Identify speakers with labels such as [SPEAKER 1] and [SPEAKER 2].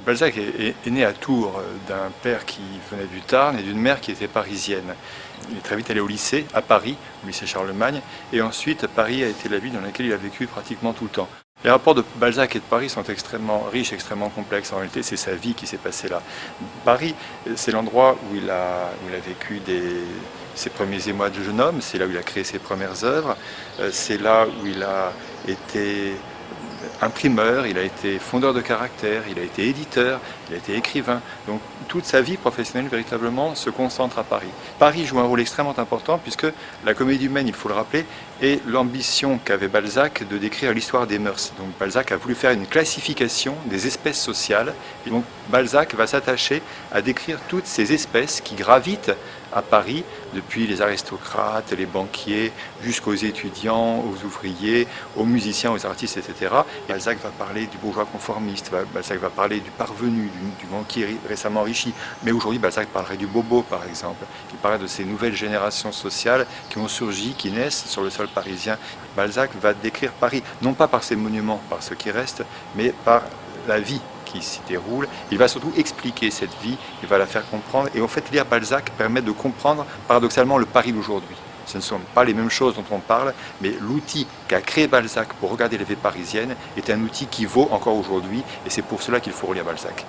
[SPEAKER 1] Balzac est né à Tours d'un père qui venait du Tarn et d'une mère qui était parisienne. Il est très vite allé au lycée, à Paris, au lycée Charlemagne, et ensuite Paris a été la ville dans laquelle il a vécu pratiquement tout le temps. Les rapports de Balzac et de Paris sont extrêmement riches, extrêmement complexes. En réalité, c'est sa vie qui s'est passée là. Paris, c'est l'endroit où il a vécu ses premiers émois de jeune homme, c'est là où il a créé ses premières œuvres, c'est là où il a été imprimeur, il a été fondeur de caractère, il a été éditeur, il a été écrivain. Donc toute sa vie professionnelle véritablement se concentre à Paris. Paris joue un rôle extrêmement important puisque la comédie humaine, il faut le rappeler, est l'ambition qu'avait Balzac de décrire l'histoire des mœurs. Donc Balzac a voulu faire une classification des espèces sociales et donc Balzac va s'attacher à décrire toutes ces espèces qui gravitent à Paris, depuis les aristocrates, les banquiers, jusqu'aux étudiants, aux ouvriers, aux musiciens, aux artistes, etc. Et Balzac va parler du bourgeois conformiste, Balzac va parler du parvenu, du banquier récemment enrichi. Mais aujourd'hui, Balzac parlerait du bobo, par exemple, qui parlerait de ces nouvelles générations sociales qui ont surgi, qui naissent sur le sol parisien. Balzac va décrire Paris, non pas par ses monuments, par ce qui reste, mais par la vie qui s'y déroule. Il va surtout expliquer cette vie, il va la faire comprendre. Et en fait, lire Balzac permet de comprendre paradoxalement le Paris d'aujourd'hui. Ce ne sont pas les mêmes choses dont on parle, mais l'outil qu'a créé Balzac pour regarder la vie parisienne est un outil qui vaut encore aujourd'hui, et c'est pour cela qu'il faut relire Balzac.